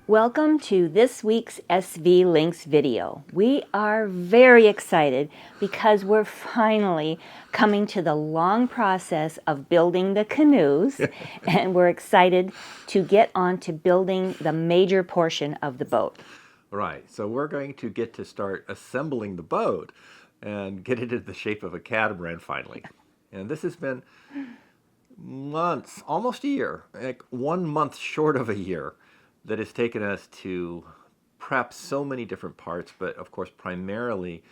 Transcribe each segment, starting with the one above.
Welcome to this week's SV Lynx video. We are very excited because we're finally coming to the long process of building the canoes and we're excited to get on to building the major portion of the boat. Right, so we're going to get to start assembling the boat and get it into the shape of a catamaran finally. And this has been months, almost a year, like 1 month short of a year, that has taken us to prep so many different parts, but of course primarily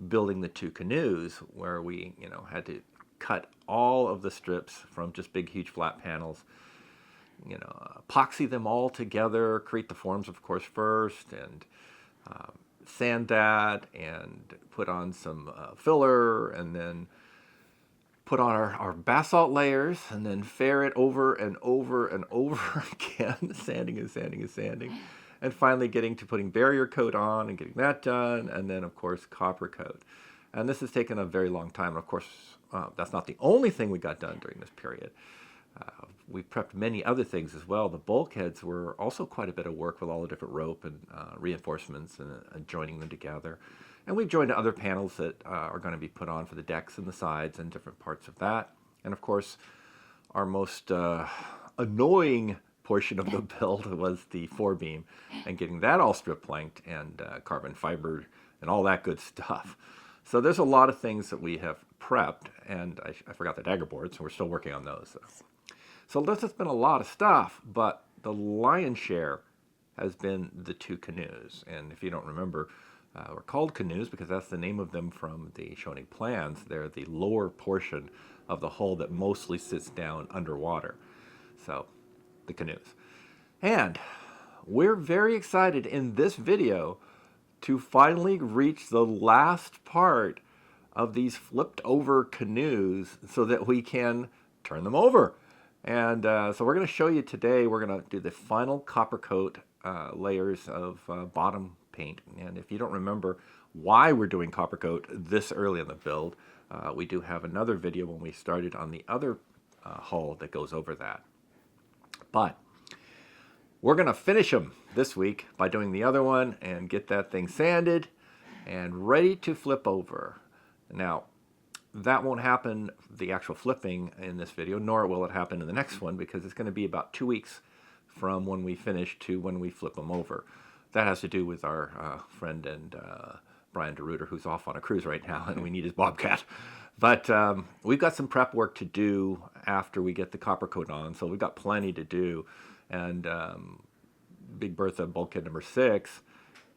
building the two canoes, where we had to cut all of the strips from just big huge flat panels, epoxy them all together, create the forms of course first, and sand that and put on some filler, and then put on our basalt layers, and then ferret over and over and over again, sanding and sanding and sanding, and finally getting to putting barrier coat on and getting that done, and then of course Coppercoat. And this has taken a very long time. And of course, that's not the only thing we got done during this period. We prepped many other things as well. The bulkheads were also quite a bit of work with all the different rope and reinforcements and joining them together. And we've joined other panels that are going to be put on for the decks and the sides and different parts of that. And of course, our most annoying portion of the build was the forebeam and getting that all strip planked and carbon fiber and all that good stuff. So there's a lot of things that we have prepped, and I forgot the dagger boards, so we're still working on those. So this has been a lot of stuff, but the lion's share has been the two canoes. And if you don't remember, we're called canoes because that's the name of them from the Schionning plans. They're the lower portion of the hull that mostly sits down underwater. So, the canoes. And we're very excited in this video to finally reach the last part of these flipped over canoes so that we can turn them over. And so we're going to show you today, we're going to do the final Coppercoat layers of bottom paint. And if you don't remember why we're doing Coppercoat this early in the build, we do have another video when we started on the other hull that goes over that. But we're going to finish them this week by doing the other one and get that thing sanded and ready to flip over. Now, that won't happen, the actual flipping, in this video, nor will it happen in the next one, because it's going to be about 2 weeks from when we finish to when we flip them over. That has to do with our friend and Brian DeRuiter, who's off on a cruise right now, and we need his bobcat. But we've got some prep work to do after we get the Coppercoat on, so we've got plenty to do. And Big Bertha bulkhead number 6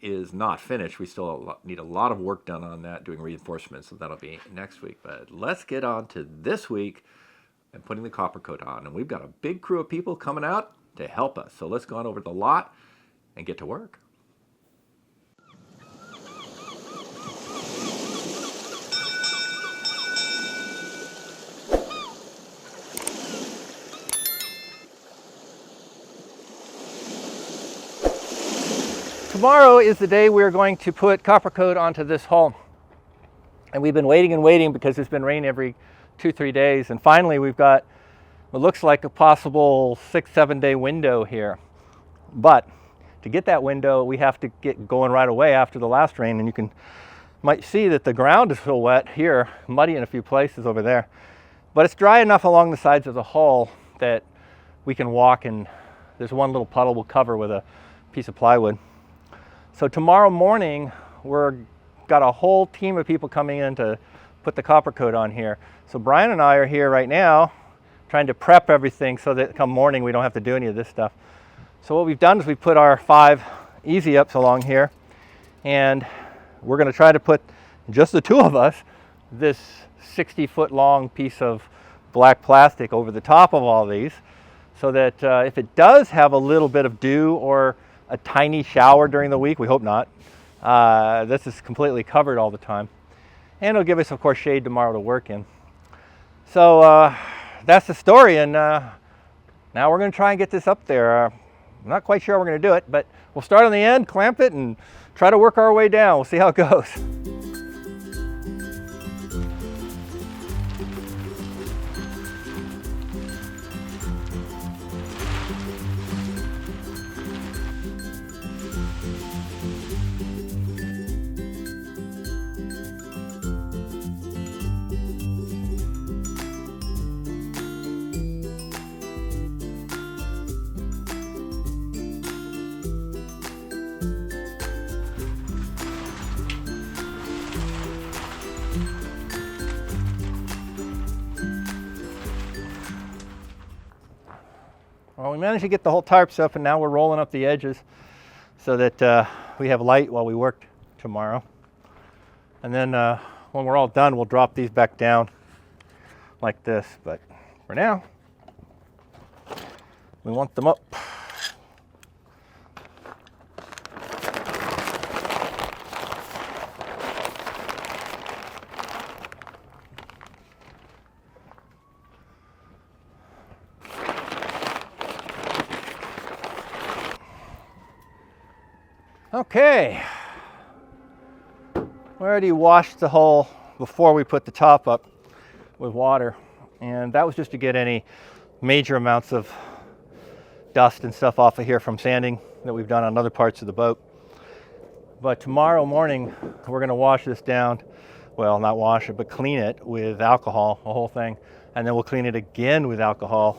is not finished. We still need a lot of work done on that, doing reinforcements, so that'll be next week. But let's get on to this week and putting the Coppercoat on. And we've got a big crew of people coming out to help us. So let's go on over the lot and get to work. Tomorrow is the day we're going to put Coppercoat onto this hull. And we've been waiting and waiting because it's been rain every 2-3 days. And finally we've got what looks like a possible 6-7 day window here. But to get that window, we have to get going right away after the last rain. And you might see that the ground is still wet here, muddy in a few places over there. But it's dry enough along the sides of the hull that we can walk, and there's one little puddle we'll cover with a piece of plywood. So tomorrow morning, we've got a whole team of people coming in to put the Coppercoat on here. So Brian and I are here right now trying to prep everything so that come morning we don't have to do any of this stuff. So what we've done is we've put our 5 easy ups along here, and we're going to try to put, just the two of us, this 60-foot long piece of black plastic over the top of all these, so that if it does have a little bit of dew or a tiny shower during the week, we hope not, this is completely covered all the time. And it'll give us, of course, shade tomorrow to work in. So that's the story, and now we're going to try and get this up there. I'm not quite sure how we're going to do it, but we'll start on the end, clamp it, and try to work our way down. We'll see how it goes. Well, we managed to get the whole tarps up, and now we're rolling up the edges so that we have light while we work tomorrow. And then when we're all done, we'll drop these back down like this. But for now, we want them up. Okay, we already washed the hull before we put the top up with water, and that was just to get any major amounts of dust and stuff off of here from sanding that we've done on other parts of the boat. But tomorrow morning we're going to wash this down, well, not wash it, but clean it with alcohol, the whole thing, and then we'll clean it again with alcohol,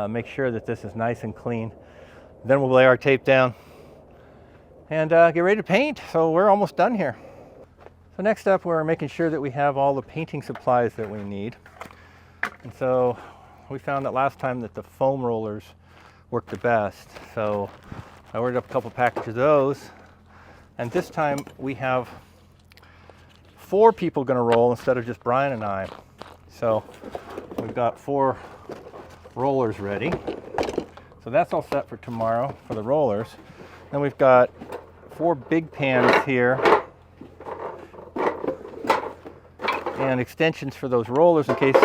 make sure that this is nice and clean. Then we'll lay our tape down and get ready to paint. So we're almost done here. So next up, we're making sure that we have all the painting supplies that we need. And so we found that last time that the foam rollers worked the best. So I ordered up a couple packages of those. And this time we have 4 people going to roll instead of just Brian and I. So we've got 4 rollers ready. So that's all set for tomorrow for the rollers. Then we've got 4 big pans here and extensions for those rollers in case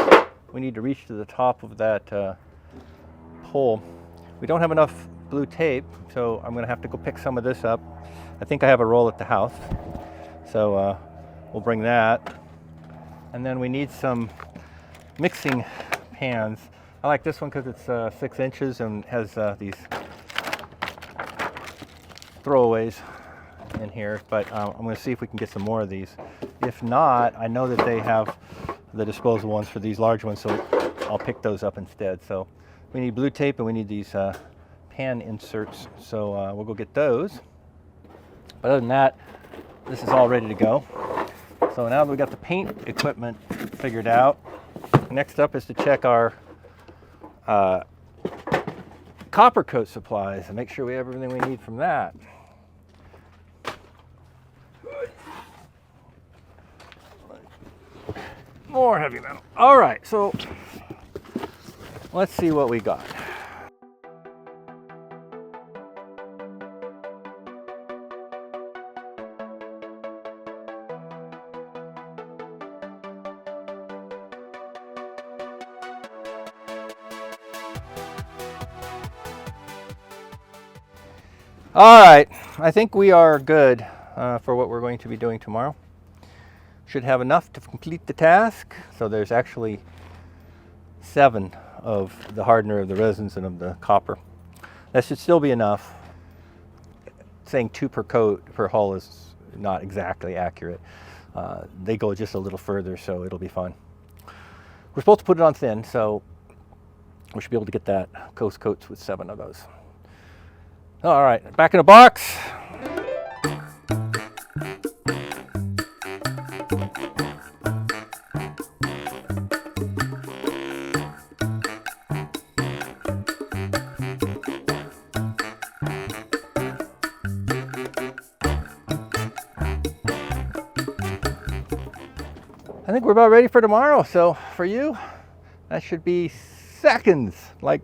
we need to reach to the top of that pole. We don't have enough blue tape, so I'm going to have to go pick some of this up. I think I have a roll at the house, so we'll bring that. And then we need some mixing pans. I like this one because it's 6 inches and has these throwaways in here, but I'm going to see if we can get some more of these. If not, I know that they have the disposable ones for these large ones, so I'll pick those up instead. So we need blue tape and we need these pan inserts, so we'll go get those. But other than that, this is all ready to go. So now that we got the paint equipment figured out, next up is to check our Coppercoat supplies and make sure we have everything we need from that. More heavy metal. All right, so let's see what we got. All right, I think we are good for what we're going to be doing tomorrow. Should have enough to complete the task. So there's actually 7 of the hardener of the resins and of the copper. That should still be enough. Saying 2 per coat per hull is not exactly accurate. They go just a little further, so it'll be fine. We're supposed to put it on thin, so we should be able to get that coast coats with 7 of those. All right, back in the box. I think we're about ready for tomorrow. So for you, that should be seconds. Like,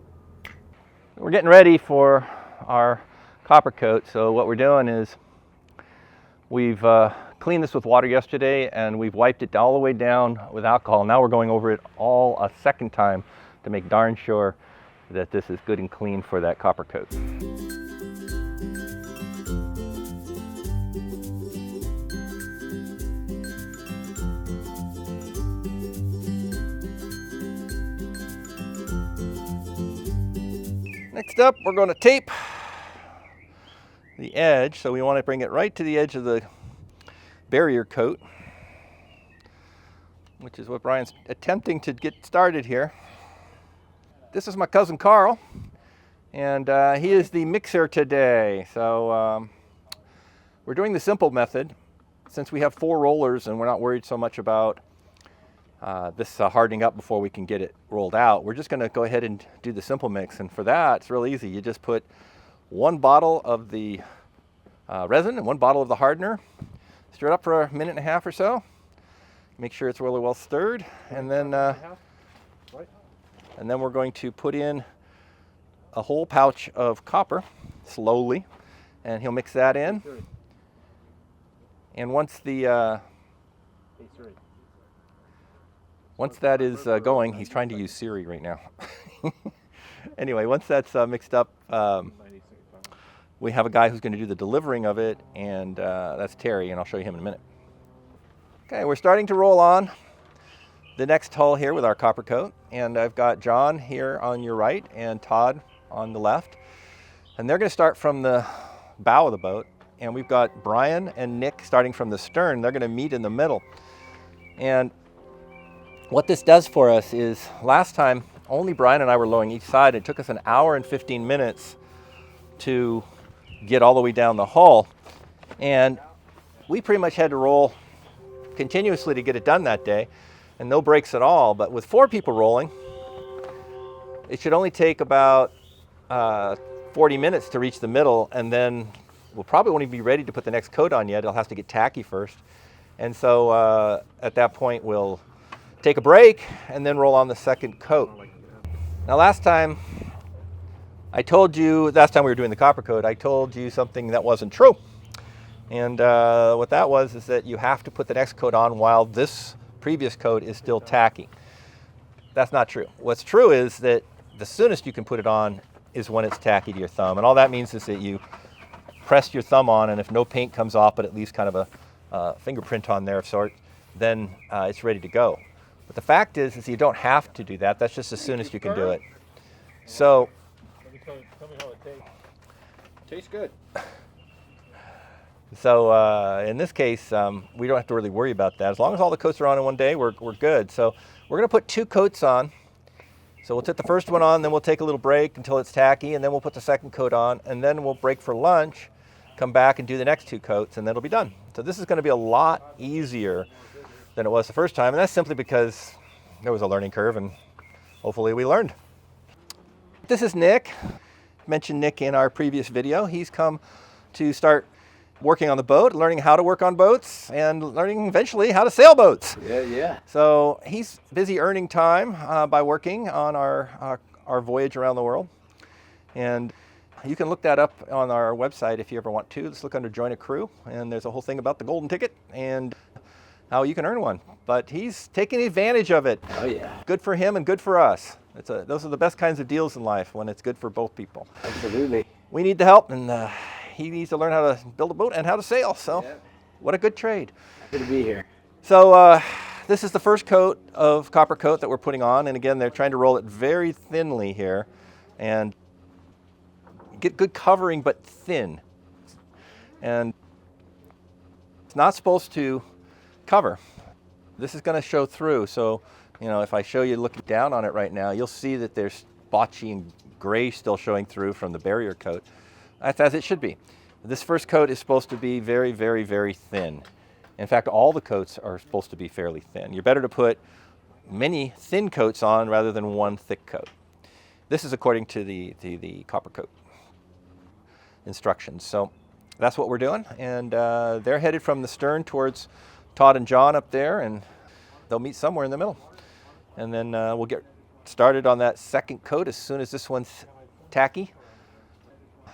we're getting ready for our Coppercoat. So what we're doing is we've cleaned this with water yesterday and we've wiped it all the way down with alcohol. Now we're going over it all a second time to make darn sure that this is good and clean for that Coppercoat. Next up, we're going to tape the edge. So we want to bring it right to the edge of the barrier coat, which is what Brian's attempting to get started here. This is my cousin Carl, and he is the mixer today. So we're doing the simple method since we have 4 rollers and we're not worried so much about this hardening up before we can get it rolled out. We're just going to go ahead and do the simple mix, and for that it's real easy. You just put 1 bottle of the resin and 1 bottle of the hardener, stir it up for a minute and a half or so, make sure it's really well stirred, and then we're going to put in a whole pouch of copper slowly, and he'll mix that in. And once that is going, he's trying to use Siri right now. Anyway, once that's mixed up, we have a guy who's going to do the delivering of it, and that's Terry, and I'll show you him in a minute. Okay, we're starting to roll on the next hull here with our Coppercoat, and I've got John here on your right and Todd on the left, and they're going to start from the bow of the boat, and we've got Brian and Nick starting from the stern. They're going to meet in the middle. And what this does for us is, last time only Brian and I were rowing each side. It took us 1 hour and 15 minutes to get all the way down the hull, and we pretty much had to roll continuously to get it done that day, and no breaks at all. But with 4 people rolling, it should only take about 40 minutes to reach the middle, and then we'll probably won't even be ready to put the next coat on yet. It'll have to get tacky first. And so at that point, we'll take a break and then roll on the second coat. Now, last time we were doing the Coppercoat, I told you something that wasn't true. And what that was is that you have to put the next coat on while this previous coat is still tacky. That's not true. What's true is that the soonest you can put it on is when it's tacky to your thumb. And all that means is that you press your thumb on, and if no paint comes off, but at least kind of a fingerprint on there of sort, then it's ready to go. But the fact is you don't have to do that. That's just as soon as you can do it. So, Tell me how it tastes. Tastes good. So in this case, we don't have to really worry about that. As long as all the coats are on in one day, we're good. So we're going to put 2 coats on. So we'll put the first one on, then we'll take a little break until it's tacky, and then we'll put the second coat on, and then we'll break for lunch, come back and do the next 2 coats, and then it'll be done. So this is going to be a lot easier than it was the first time, and that's simply because there was a learning curve, and hopefully we learned. This is Nick. I mentioned Nick in our previous video. He's come to start working on the boat, learning how to work on boats, and learning eventually how to sail boats. Yeah. So he's busy earning time by working on our voyage around the world. And you can look that up on our website if you ever want to. Just look under Join a Crew, and there's a whole thing about the golden ticket and how you can earn one. But he's taking advantage of it. Oh yeah. Good for him and good for us. Those are the best kinds of deals in life, when it's good for both people. Absolutely. We need the help, and he needs to learn how to build a boat and how to sail. So What a good trade. Happy to be here. So this is the first coat of Coppercoat that we're putting on, and again, they're trying to roll it very thinly here and get good covering, but thin. And it's not supposed to cover. This is going to show through. So, if I show you looking down on it right now, you'll see that there's splotchy and gray still showing through from the barrier coat. That's as it should be. This first coat is supposed to be very, very, very thin. In fact, all the coats are supposed to be fairly thin. You're better to put many thin coats on rather than one thick coat. This is according to the Coppercoat instructions. So that's what we're doing, and they're headed from the stern towards Todd and John up there, and they'll meet somewhere in the middle. And then we'll get started on that second coat as soon as this one's tacky,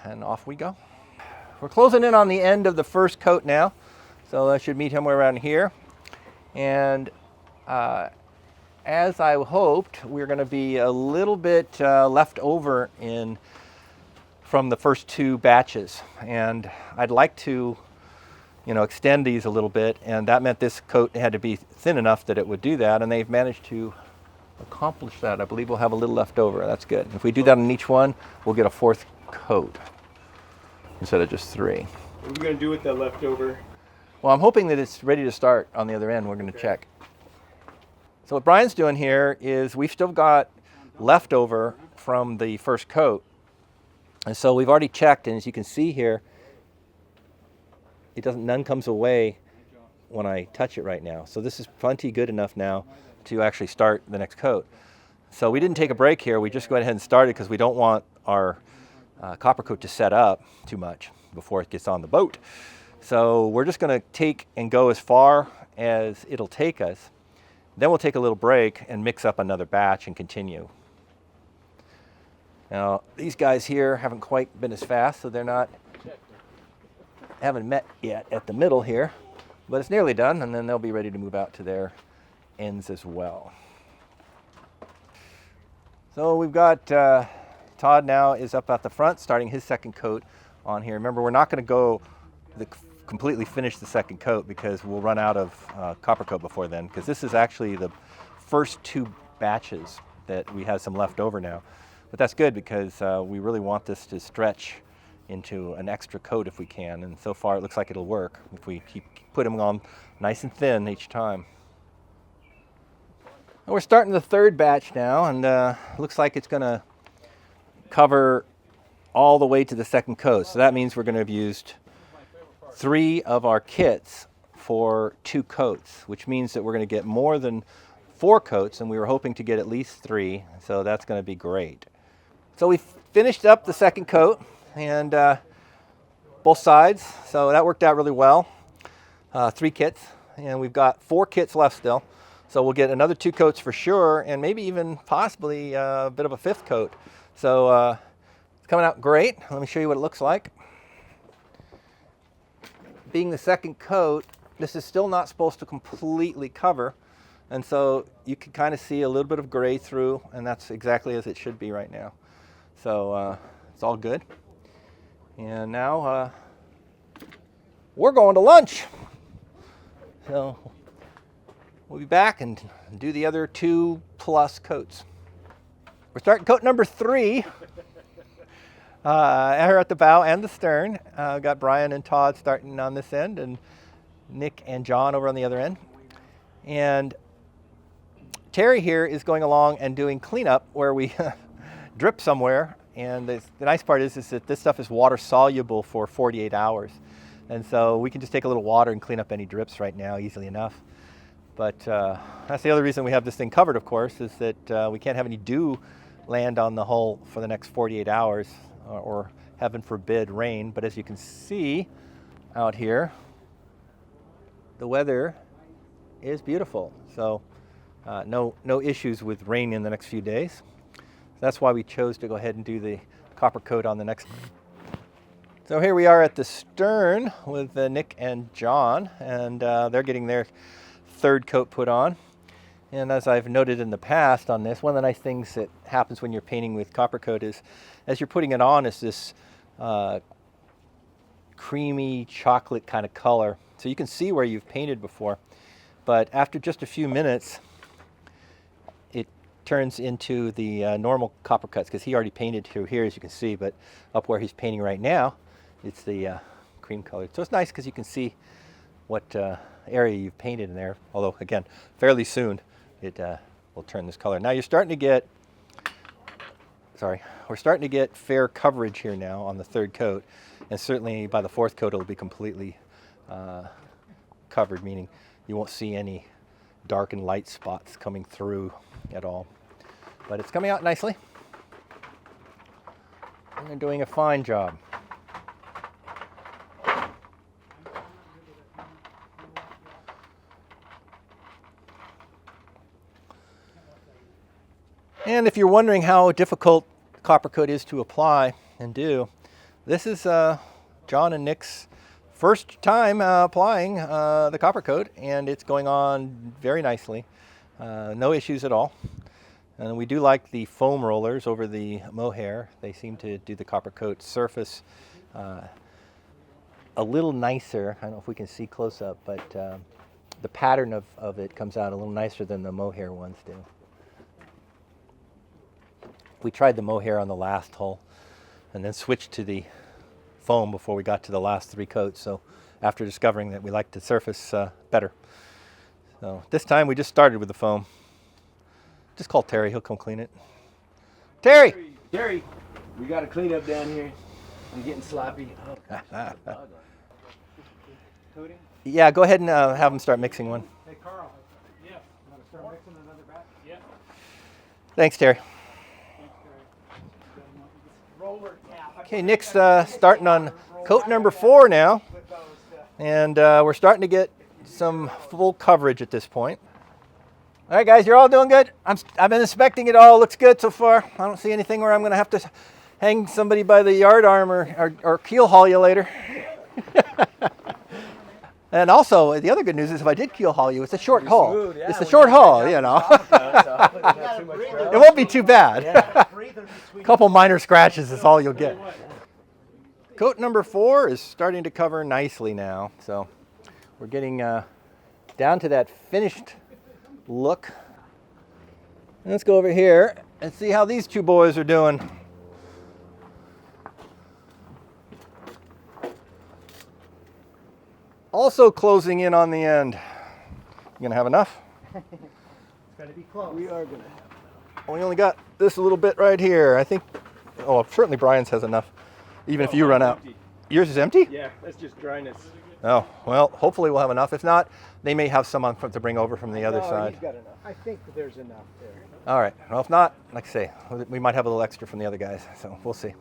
and off we go. We're closing in on the end of the first coat now, so I should meet him around here. And as I hoped, we're going to be a little bit left over from the first 2 batches, and I'd like to extend these a little bit, and that meant this coat had to be thin enough that it would do that, and they've managed to accomplish that. I believe we'll have a little left over. That's good. If we do that on each one, we'll get a 4th coat instead of just 3. What are we going to do with that leftover? Well, I'm hoping that it's ready to start on the other end. We're going to check. So what Brian's doing here is we've still got leftover from the first coat, and so we've already checked, and as you can see here, none comes away when I touch it right now. So this is plenty good enough now to actually start the next coat. So we didn't take a break here. We just went ahead and started because we don't want our Coppercoat to set up too much before it gets on the boat. So we're just going to take and go as far as it'll take us. Then we'll take a little break and mix up another batch and continue. Now, these guys here haven't quite been as fast, so they're not, haven't met yet at the middle here, but it's nearly done, and then they'll be ready to move out to their ends as well. So we've got Todd now is up at the front, starting his second coat on here. Remember, we're not going to go completely finish the second coat because we'll run out of Coppercoat before then, because this is actually the first 2 batches that we have some left over now. But that's good because we really want this to stretch into an extra coat if we can, and so far it looks like it'll work if we keep put them on nice and thin each time. We're starting the third batch now, and looks like it's going to cover all the way to the second coat. So that means we're going to have used 3 of our kits for 2 coats, which means that we're going to get more than 4 coats, and we were hoping to get at least 3, so that's going to be great. So we finished up the second coat, and both sides, so that worked out really well. 3 kits, and we've got 4 kits left still. So we'll get another 2 coats for sure, and maybe even possibly a bit of a 5th coat. So it's coming out great. Let me show you what it looks like. Being the second coat, this is still not supposed to completely cover, and so you can kind of see a little bit of gray through, and that's exactly as it should be right now. So it's all good. And now we're going to lunch. So we'll be back and do the other 2+ coats. We're starting coat number 3 here at the bow and the stern. Got Brian and Todd starting on this end, and Nick and John over on the other end. And Terry here is going along and doing cleanup where we drip somewhere. And the nice part is that this stuff is water soluble for 48 hours. And so we can just take a little water and clean up any drips right now easily enough. But that's the other reason we have this thing covered, of course, is that we can't have any dew land on the hull for the next 48 hours or heaven forbid rain. But as you can see out here, the weather is beautiful. So no issues with rain in the next few days. That's why we chose to go ahead and do the Coppercoat on the next. So here we are at the stern with Nick and John, and they're getting their 3rd coat put on. And as I've noted in the past on this, one of the nice things that happens when you're painting with Coppercoat is, as you're putting it on, is this creamy chocolate kind of color. So you can see where you've painted before, but after just a few minutes, it turns into the normal Coppercoats, because he already painted through here, as you can see, but up where he's painting right now, it's the cream color. So it's nice because you can see what area you've painted in there, although again, fairly soon it will turn this color. Now we're starting to get fair coverage here now on the 3rd coat, and certainly by the 4th coat it'll be completely covered, meaning you won't see any dark and light spots coming through at all. But it's coming out nicely, and they're doing a fine job. And if you're wondering how difficult Coppercoat is to apply and do, this is John and Nick's first time applying the Coppercoat, and it's going on very nicely. No issues at all. And we do like the foam rollers over the mohair. They seem to do the Coppercoat surface a little nicer. I don't know if we can see close up, but the pattern of it comes out a little nicer than the mohair ones do. We tried the mohair on the last hull and then switched to the foam before we got to the last 3 coats. So after discovering that we liked the surface better. So this time we just started with the foam. Just call Terry, he'll come clean it. Terry! Terry, we got to clean up down here. I'm getting sloppy. Yeah, go ahead and have him start mixing one. Hey, Carl. Yes. I'm going to start mixing another Thanks, Terry. Okay, Nick's starting on coat number 4 now, and we're starting to get some full coverage at this point. All right, guys, you're all doing good? I've been inspecting it all. Looks good so far. I don't see anything where I'm going to have to hang somebody by the yard arm or keel haul you later. And also, the other good news is if I did keel haul you, it's a short haul. smooth, yeah, It's a we short got haul, you know. It won't be too bad. A couple minor scratches is all you'll get. Coat number 4 is starting to cover nicely now. So we're getting down to that finished look. Let's go over here and see how these two boys are doing. Also closing in on the end. You gonna have enough? It's gonna be close. We are gonna have. We only got this a little bit right here. I think, oh, certainly Brian's has enough, even if you run out. Empty. Yours is empty? Yeah, that's just dryness. Oh, well, hopefully we'll have enough. If not, they may have some on to bring over from the other No, side. He's got enough. I think there's enough there. All right. Well, if not, like I say, we might have a little extra from the other guys, so we'll see.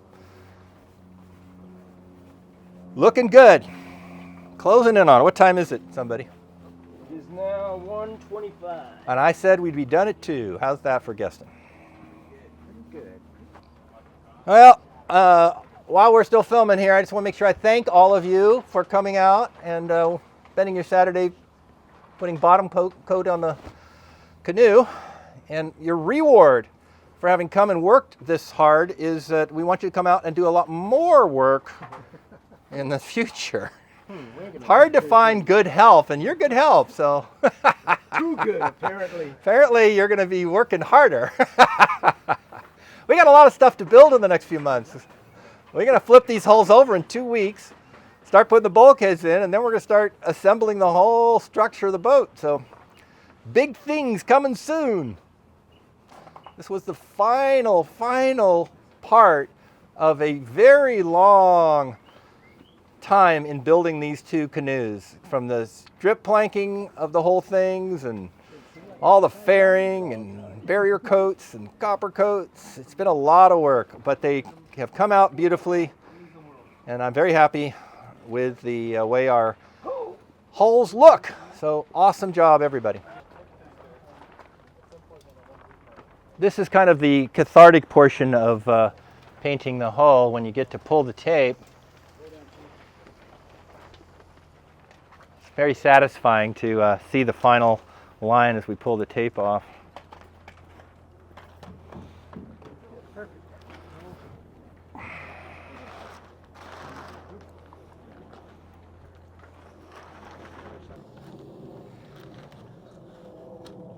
Looking good. Closing in on it. What time is it, somebody? It is now 1:25. And I said we'd be done at 2. How's that for guessing? Pretty good. Well, while we're still filming here, I just want to make sure I thank all of you for coming out and spending your Saturday putting bottom coat on the canoe. And your reward for having come and worked this hard is that we want you to come out and do a lot more work in the future. It's hard to find good help, and you're good help, so. Too good, apparently. Apparently, you're going to be working harder. We got a lot of stuff to build in the next few months. We're going to flip these hulls over in 2 weeks, start putting the bulkheads in, and then we're going to start assembling the whole structure of the boat. So, big things coming soon. This was the final part of a very long time in building these 2 canoes, from the strip planking of the whole things and all the fairing and barrier coats and copper coats. It's been a lot of work, but they have come out beautifully, and I'm very happy with the way our hulls look. So awesome job, everybody. This is kind of the cathartic portion of painting the hull when you get to pull the tape. It's very satisfying to see the final line as we pull the tape off.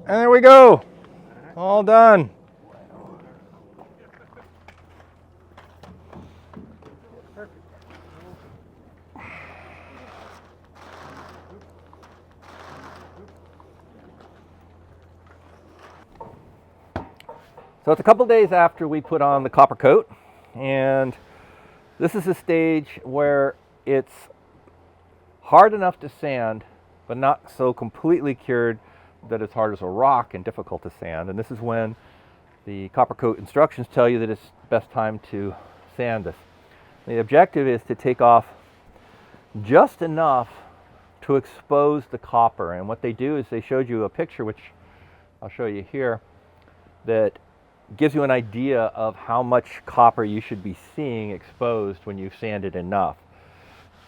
And there we go. All done. So it's a couple days after we put on the copper coat, and this is a stage where it's hard enough to sand, but not so completely cured that it's hard as a rock and difficult to sand. And this is when the copper coat instructions tell you that it's best time to sand this. The objective is to take off just enough to expose the copper. And what they do is they showed you a picture, which I'll show you here, that gives you an idea of how much copper you should be seeing exposed when you've sanded enough.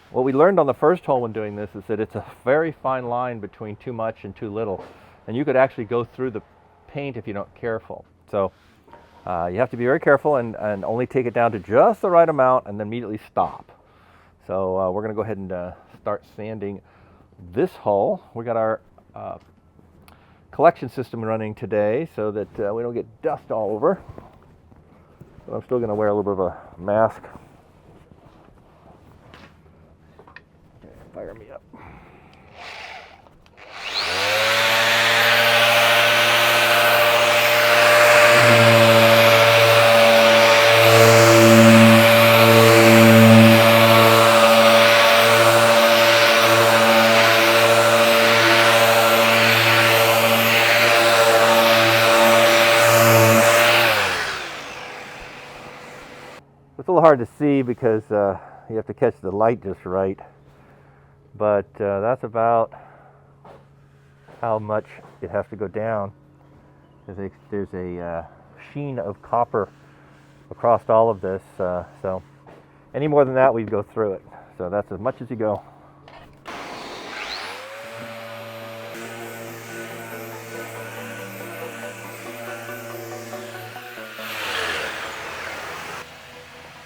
What we learned on the first hole when doing this is that it's a very fine line between too much and too little, and you could actually go through the paint if you're not careful. So you have to be very careful and only take it down to just the right amount and then immediately stop. So we're going to go ahead and start sanding this hull. We got our collection system running today so that we don't get dust all over. So I'm still going to wear a little bit of a mask. Okay, fire me up. It's a little hard to see because you have to catch the light just right, but that's about how much it has to go down. There's a sheen of copper across all of this, so any more than that we'd go through it. So that's as much as you go.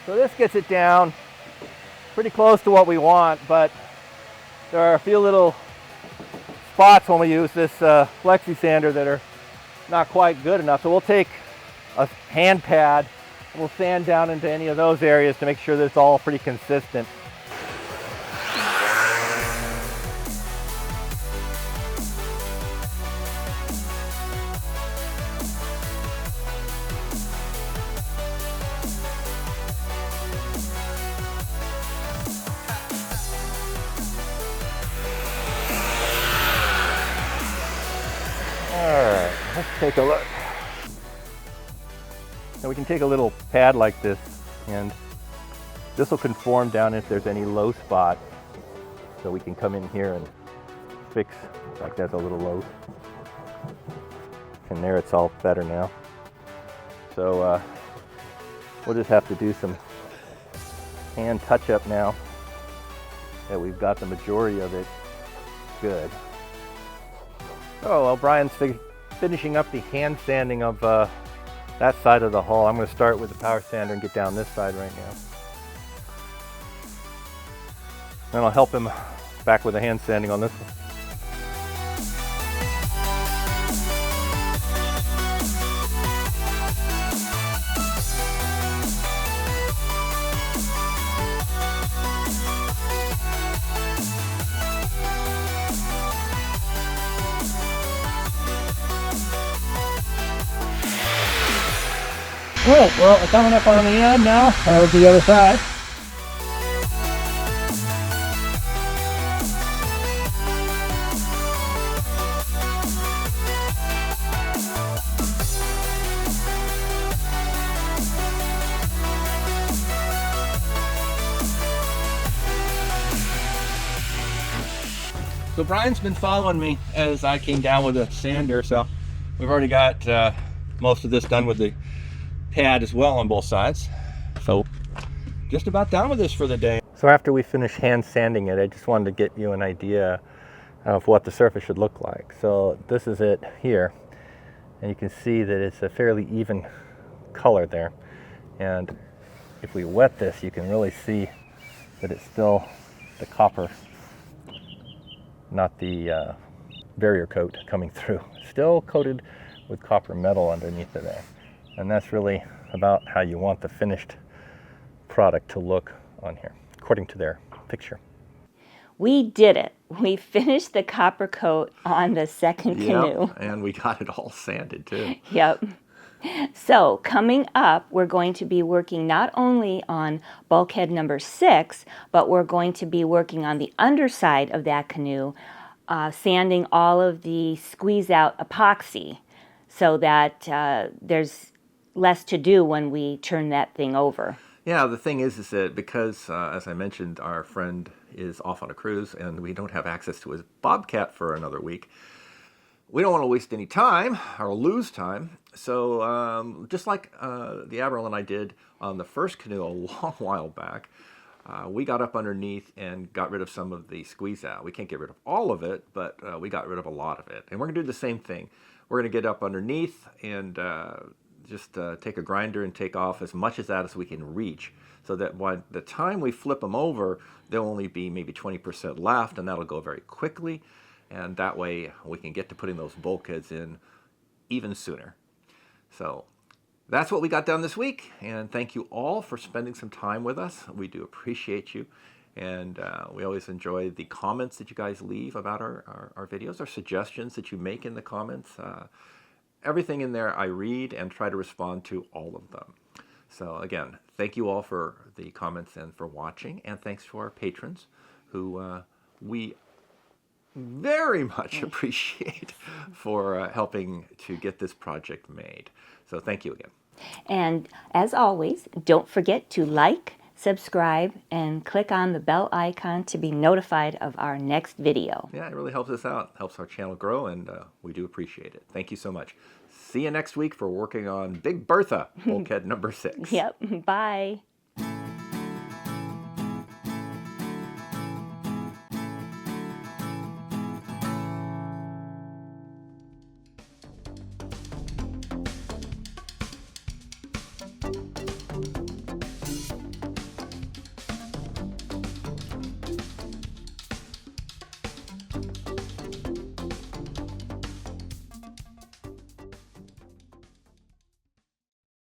So this gets it down pretty close to what we want, but there are a few little spots when we use this flexi sander that are not quite good enough. So we'll take a hand pad and we'll sand down into any of those areas to make sure that it's all pretty consistent. Alright, let's take a look. Now we can take a little pad like this, and this will conform down if there's any low spot. So we can come in here and fix, like that's a little low. And there it's all better now. So we'll just have to do some hand touch up now that we've got the majority of it good. Oh, well, Brian's finishing up the hand sanding of that side of the hull. I'm going to start with the power sander and get down this side right now. Then I'll help him back with the hand sanding on this one. Alright, well, we're coming up on the end now. There's the other side. So Brian's been following me as I came down with a sander, so we've already got most of this done with the pad as well on both sides. So just about done with this for the day. So after we finish hand sanding it, I just wanted to get you an idea of what the surface should look like. So this is it here, and you can see that it's a fairly even color there. And if we wet this, you can really see that it's still the copper, not the barrier coat coming through. Still coated with copper metal underneath of there. And that's really about how you want the finished product to look on here, according to their picture. We did it. We finished the copper coat on the second canoe. Yep, and we got it all sanded too. Yep. So coming up, we're going to be working not only on bulkhead number 6, but we're going to be working on the underside of that canoe, sanding all of the squeeze out epoxy so that there's less to do when we turn that thing over. Yeah, the thing is that because, as I mentioned, our friend is off on a cruise and we don't have access to his Bobcat for another week, we don't want to waste any time or lose time. So just like the Admiral and I did on the first canoe a long while back, we got up underneath and got rid of some of the squeeze out. We can't get rid of all of it, but we got rid of a lot of it. And we're going to do the same thing. We're going to get up underneath and just take a grinder and take off as much of that as we can reach, so that by the time we flip them over, there'll only be maybe 20% left, and that'll go very quickly. And that way we can get to putting those bulkheads in even sooner. So that's what we got done this week, and thank you all for spending some time with us. We do appreciate you, and we always enjoy the comments that you guys leave about our videos, our suggestions that you make in the comments. Everything in there I read and try to respond to all of them. So again, thank you all for the comments and for watching, and thanks to our patrons who we very much appreciate for helping to get this project made. So thank you again. And as always, don't forget to like, subscribe, and click on the bell icon to be notified of our next video. Yeah, it really helps us out, helps our channel grow, and we do appreciate it. Thank you so much. See you next week for working on Big Bertha, bulkhead number 6. Yep, bye.